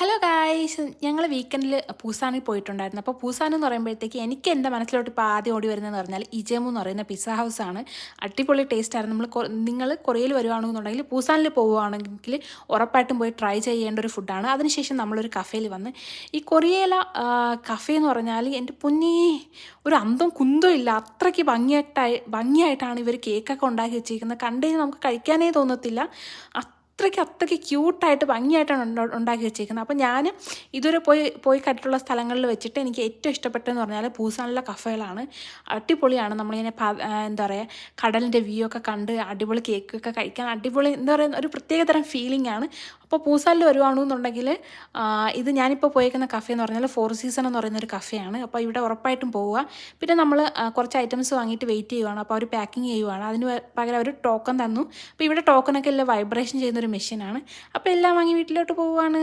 Hello guys, ഞങ്ങൾ വീക്കെൻഡിൽ പൂസാനിൽ പോയിട്ടുണ്ടായിരുന്നു. അപ്പോൾ പൂസാൻ എന്ന് പറയുമ്പോഴത്തേക്ക് എനിക്ക് എൻ്റെ മനസ്സിലോട്ട് ഇപ്പോൾ ആദ്യം ഓടി വരുന്നതെന്ന് പറഞ്ഞാൽ ഇജമു എന്ന് പറയുന്ന പിസ്സ ഹൗസാണ്. അടിപൊളി ടേസ്റ്റായിരുന്നു. നിങ്ങൾ കൊറിയയിൽ വരുവാണെന്നുണ്ടെങ്കിൽ പൂസാനിൽ പോവുകയാണെങ്കിൽ ഉറപ്പായിട്ടും പോയി ട്രൈ ചെയ്യേണ്ട ഒരു ഫുഡാണ്. അതിനുശേഷം നമ്മളൊരു കഫേയിൽ വന്ന് ഈ കൊറിയയിലെ കഫേ എന്ന് പറഞ്ഞാൽ എൻ്റെ പൊന്നേ, ഒരു അന്തം കുന്തം ഇല്ല, അത്രയ്ക്ക് ഭംഗിയായിട്ടാണ് ഇവർ കേക്കൊക്കെ ഉണ്ടാക്കി വെച്ചിരിക്കുന്നത്. കണ്ടു കഴിഞ്ഞാൽ നമുക്ക് കഴിക്കാനേ തോന്നത്തില്ല. അത്രയ്ക്ക് ക്യൂട്ടായിട്ട് ഭംഗിയായിട്ടാണ് ഉണ്ടാക്കി വെച്ചേക്കുന്നത്. അപ്പോൾ ഞാൻ ഇതുവരെ പോയി കണ്ടിട്ടുള്ള സ്ഥലങ്ങളിൽ വെച്ചിട്ട് എനിക്ക് ഏറ്റവും ഇഷ്ടപ്പെട്ടതെന്ന് പറഞ്ഞാൽ പൂസാനിലെ കഫേകളാണ്. അടിപൊളിയാണ്. നമ്മളിങ്ങനെ എന്താ പറയുക, കടലിൻ്റെ വ്യൂ ഒക്കെ കണ്ട് അടിപൊളി കേക്കൊക്കെ കഴിക്കാൻ അടിപൊളി, എന്താ പറയുക, ഒരു പ്രത്യേകതരം ഫീലിംഗ് ആണ്. അപ്പോൾ പൂസാനിൽ വരുവാണെന്നുണ്ടെങ്കിൽ ഇത് ഞാനിപ്പോൾ പോയേക്കുന്ന കഫേ എന്ന് പറഞ്ഞാൽ ഫോർ സീസൺ എന്ന് പറയുന്നൊരു കഫേയാണ്. അപ്പോൾ ഇവിടെ ഉറപ്പായിട്ടും പോവുക. പിന്നെ നമ്മൾ കുറച്ച് ഐറ്റംസ് വാങ്ങിയിട്ട് വെയിറ്റ് ചെയ്യുവാണ്. അപ്പോൾ അവർ പാക്കിങ് ചെയ്യുവാണ്. അതിന് പകരം അവർ ടോക്കൺ തന്നു. അപ്പോൾ ഇവിടെ ടോക്കണൊക്കെ എല്ലാം വൈബ്രേഷൻ ചെയ്യുന്നൊരു മെഷീനാണ്. അപ്പോൾ എല്ലാം വാങ്ങി വീട്ടിലോട്ട് പോവുകയാണ്.